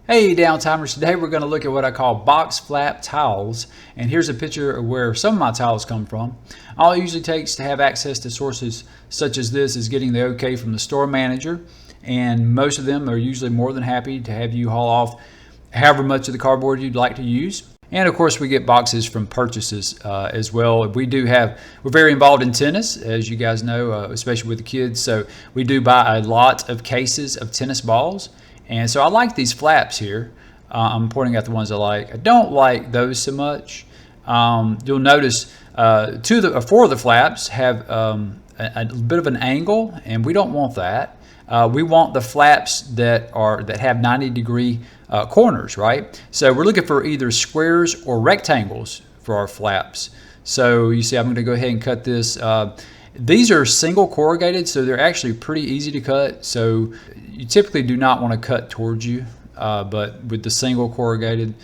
Hey Downtimers, today we're going to look at what I call box flap tiles, and here's a picture of where some of my tiles come from. All it usually takes to have access to sources such as this is getting the okay from the store manager, and most of them are usually more than happy to have you haul off however much of the cardboard you'd like to use. And of course we get boxes from purchases as well. We're very involved in tennis, as you guys know, especially with the kids, so we do buy a lot of cases of tennis balls. And so I like these flaps here. I'm pointing out the ones I like. I don't like those so much. You'll notice four of the flaps have a bit of an angle, and we don't want that. We want the flaps that have 90-degree corners, right? So we're looking for either squares or rectangles for our flaps. So you see, I'm going to go ahead and cut this. These are single corrugated, so they're actually pretty easy to cut. So you typically do not want to cut towards you, but with the single corrugated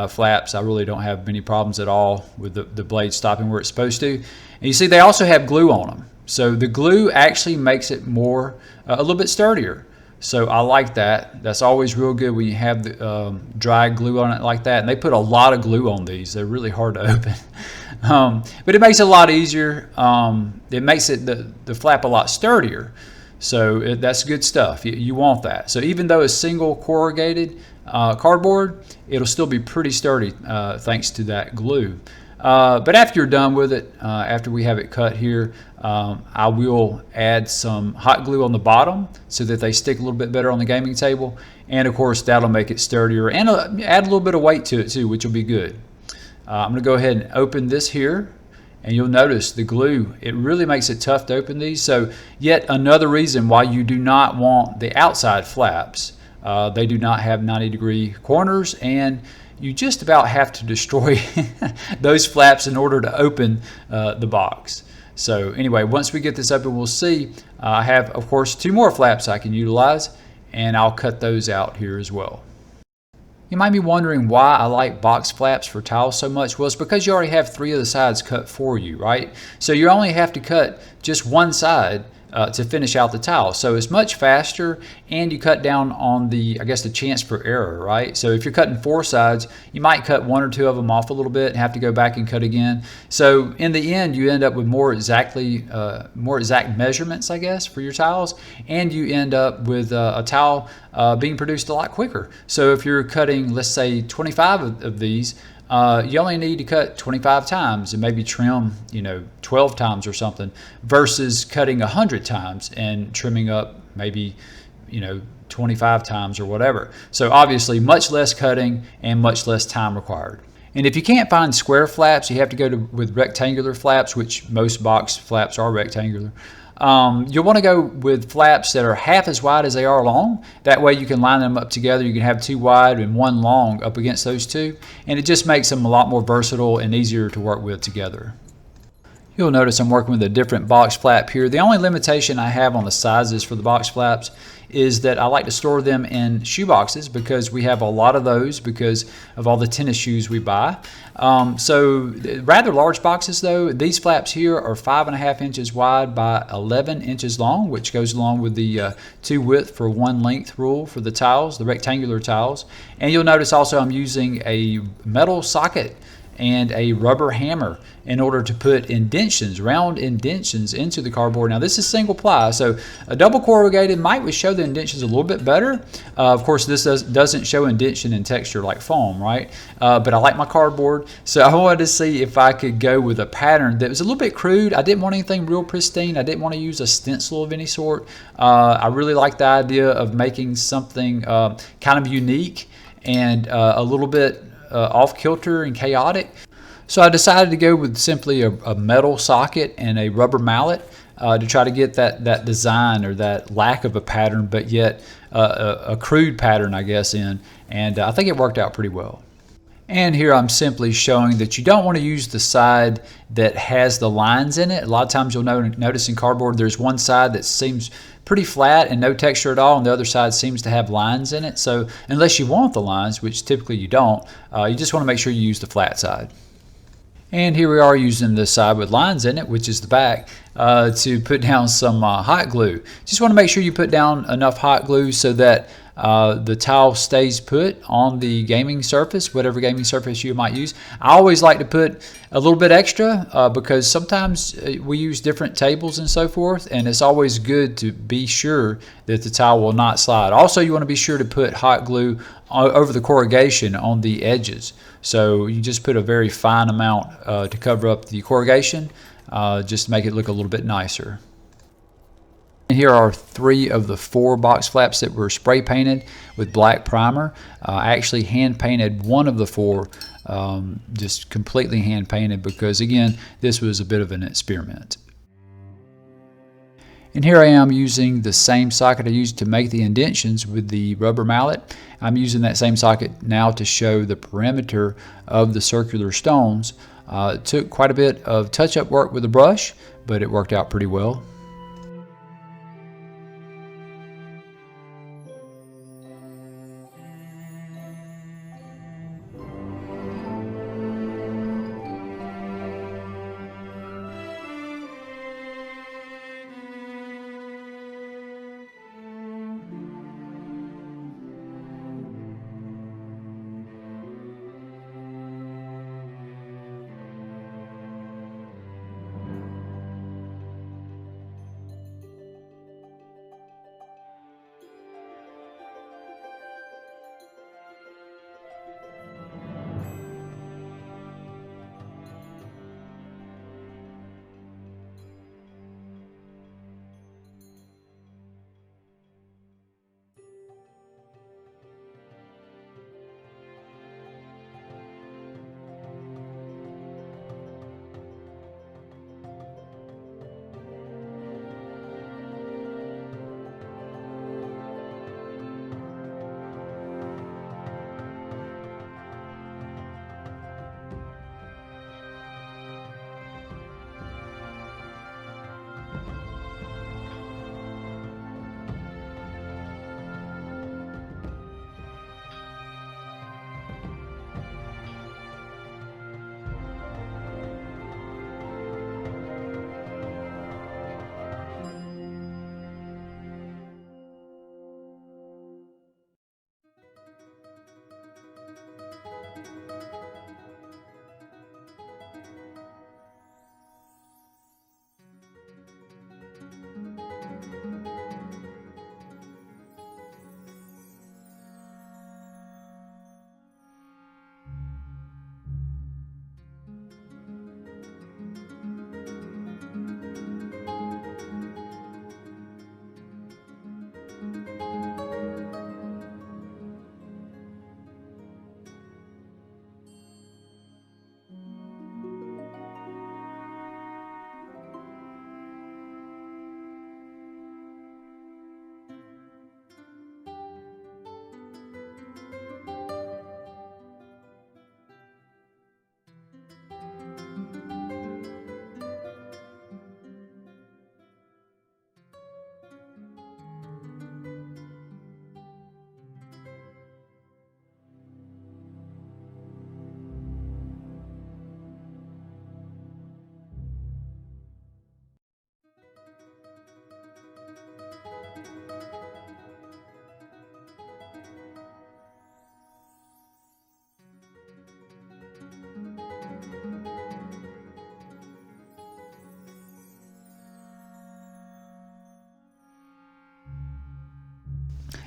flaps, I really don't have many problems at all with the blade stopping where it's supposed to. And you see, they also have glue on them. So the glue actually makes it a little bit sturdier. So I like that. That's always real good when you have the dry glue on it like that. And they put a lot of glue on these. They're really hard to open. But it makes it a lot easier. It makes the flap a lot sturdier. So that's good stuff. You want that. So even though it's single corrugated cardboard, it'll still be pretty sturdy thanks to that glue. But after you're done with it, after we have it cut here, I will add some hot glue on the bottom so that they stick a little bit better on the gaming table. And of course, that'll make it sturdier and add a little bit of weight to it too, which will be good. I'm going to go ahead and open this here. And you'll notice the glue, it really makes it tough to open these. So yet another reason why you do not want the outside flaps. They do not have 90-degree corners, and you just about have to destroy those flaps in order to open the box. So anyway, once we get this open, we'll see. I have, of course, two more flaps I can utilize, and I'll cut those out here as well. You might be wondering why I like box flaps for tiles so much. Well, it's because you already have three of the sides cut for you, right? So you only have to cut just one side to finish out the tile. So it's much faster, and you cut down on the chance for error, right? So if you're cutting four sides, you might cut one or two of them off a little bit and have to go back and cut again. So in the end, you end up with more exact measurements, I guess, for your tiles, and you end up with a tile being produced a lot quicker. So if you're cutting, let's say, 25 of these, you only need to cut 25 times and maybe trim, 12 times or something, versus cutting 100 times and trimming up maybe, 25 times or whatever. So obviously much less cutting and much less time required. And if you can't find square flaps, you have to go with rectangular flaps, which most box flaps are rectangular. You'll want to go with flaps that are half as wide as they are long. That way you can line them up together. You can have two wide and one long up against those two, and it just makes them a lot more versatile and easier to work with together. You'll notice I'm working with a different box flap here. The only limitation I have on the sizes for the box flaps is that I like to store them in shoe boxes because we have a lot of those because of all the tennis shoes we buy. So rather large boxes though. These flaps here are 5.5 inches wide by 11 inches long, which goes along with the 2 width for 1 length rule for the tiles, the rectangular tiles. And you'll notice also I'm using a metal socket and a rubber hammer in order to put indentions, round indentions into the cardboard. Now this is single ply, so a double corrugated might show the indentions a little bit better. Of course this doesn't show indention in texture like foam, right? But I like my cardboard, so I wanted to see if I could go with a pattern that was a little bit crude. I didn't want anything real pristine. I didn't want to use a stencil of any sort. I really like the idea of making something kind of unique and a little bit off kilter and chaotic. So I decided to go with simply a metal socket and a rubber mallet to try to get that design or that lack of a pattern, but yet a crude pattern, I guess, in. And I think it worked out pretty well. And here I'm simply showing that you don't want to use the side that has the lines in it. A lot of times you'll notice in cardboard there's one side that seems pretty flat and no texture at all, and the other side seems to have lines in it. So unless you want the lines, which typically you don't, you just want to make sure you use the flat side. And here we are using the side with lines in it, which is the back, to put down some hot glue. Just want to make sure you put down enough hot glue so that the tile stays put on the gaming surface, whatever gaming surface you might use. I always like to put a little bit extra because sometimes we use different tables and so forth, and it's always good to be sure that the tile will not slide. Also, you want to be sure to put hot glue over the corrugation on the edges. So you just put a very fine amount to cover up the corrugation, just to make it look a little bit nicer. And here are 3 of the 4 box flaps that were spray painted with black primer. I actually hand painted 1 of the 4, just completely hand painted, because again, this was a bit of an experiment. And here I am using the same socket I used to make the indentions with the rubber mallet. I'm using that same socket now to show the perimeter of the circular stones. It took quite a bit of touch-up work with the brush, but it worked out pretty well.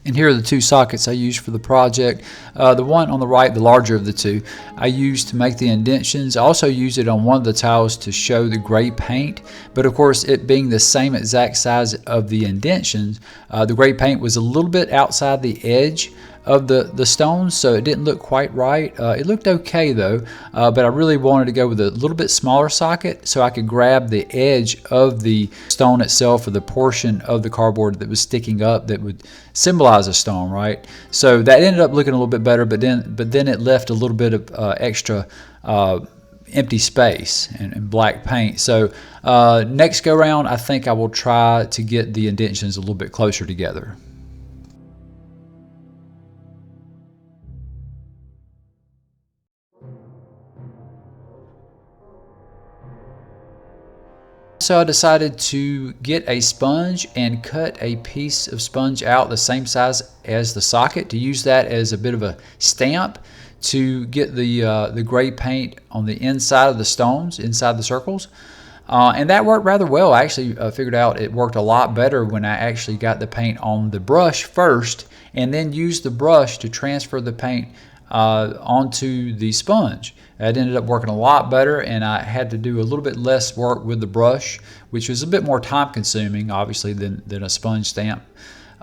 And here are the 2 sockets I used for the project. The one on the right, the larger of the 2, I used to make the indentions. I also used it on one of the tiles to show the gray paint, but of course, it being the same exact size of the indentions, the gray paint was a little bit outside the edge of the stones, so it didn't look quite right. It looked okay though, but I really wanted to go with a little bit smaller socket so I could grab the edge of the stone itself, or the portion of the cardboard that was sticking up that would symbolize a stone, right? So that ended up looking a little bit better, but then it left a little bit of extra empty space and black paint. So next go round, I think I will try to get the indentions a little bit closer together. So I decided to get a sponge and cut a piece of sponge out the same size as the socket to use that as a bit of a stamp to get the gray paint on the inside of the stones, inside the circles. And that worked rather well. I actually figured out it worked a lot better when I actually got the paint on the brush first and then used the brush to transfer the paint onto the sponge. That ended up working a lot better, and I had to do a little bit less work with the brush, which was a bit more time consuming obviously than a sponge stamp.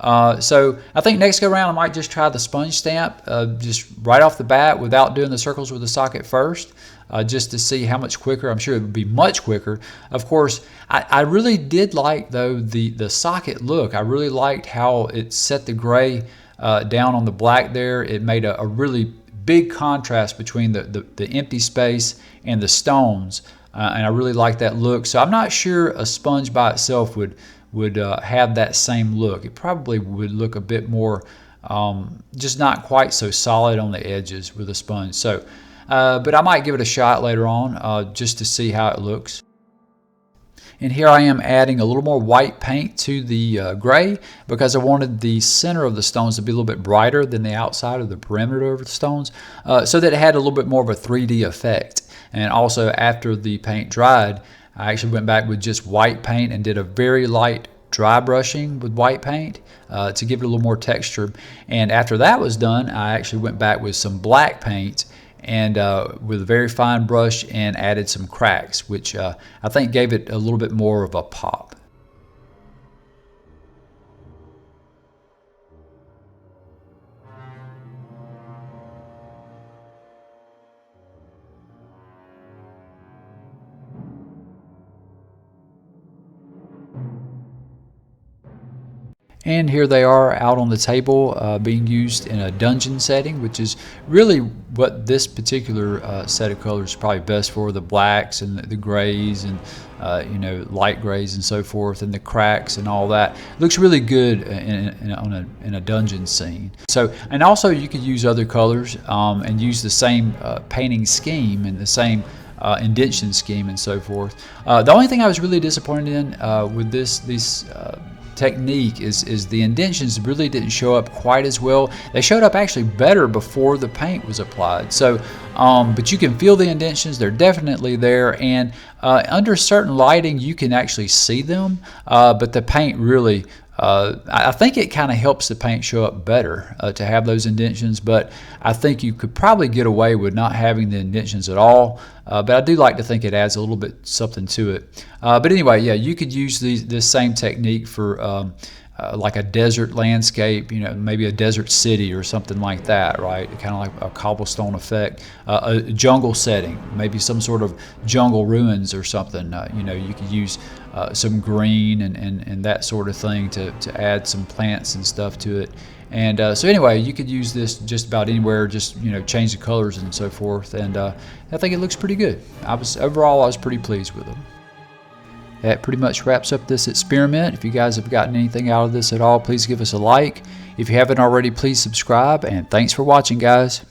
So I think next go around I might just try the sponge stamp just right off the bat without doing the circles with the socket first, just to see how much quicker. I'm sure it would be much quicker. Of course, I really did like though the socket look. I really liked how it set the gray down on the black there. It made a really big contrast between the empty space and the stones, and I really like that look. So I'm not sure a sponge by itself would have that same look. It probably would look a bit more just not quite so solid on the edges with a sponge. So but I might give it a shot later on just to see how it looks. And here I am adding a little more white paint to the gray because I wanted the center of the stones to be a little bit brighter than the outside of the perimeter of the stones, so that it had a little bit more of a 3D effect. And also after the paint dried, I actually went back with just white paint and did a very light dry brushing with white paint to give it a little more texture. And after that was done, I actually went back with some black paint and with a very fine brush and added some cracks, which I think gave it a little bit more of a pop. And here they are out on the table being used in a dungeon setting, which is really what this particular set of colors is probably best for, the blacks and the grays and you know, light grays and so forth, and the cracks and all that. It looks really good in a dungeon scene. So, and also you could use other colors and use the same painting scheme and the same indentation scheme and so forth. The only thing I was really disappointed in with this technique is the indentions really didn't show up quite as well. They showed up actually better before the paint was applied. So but you can feel the indentions, they're definitely there, and under certain lighting you can actually see them, but the paint really I think it kind of helps the paint show up better to have those indentions, but I think you could probably get away with not having the indentions at all, but I do like to think it adds a little bit something to it. But anyway, yeah, you could use this same technique for like a desert landscape, you know, maybe a desert city or something like that, right? Kind of like a cobblestone effect. A jungle setting, maybe some sort of jungle ruins or something. You know, you could use some green and that sort of thing to add some plants and stuff to it. And so anyway, you could use this just about anywhere, just, you know, change the colors and so forth. And I think it looks pretty good. Overall, I was pretty pleased with them. That pretty much wraps up this experiment. If you guys have gotten anything out of this at all, please give us a like. If you haven't already, please subscribe, and thanks for watching, guys.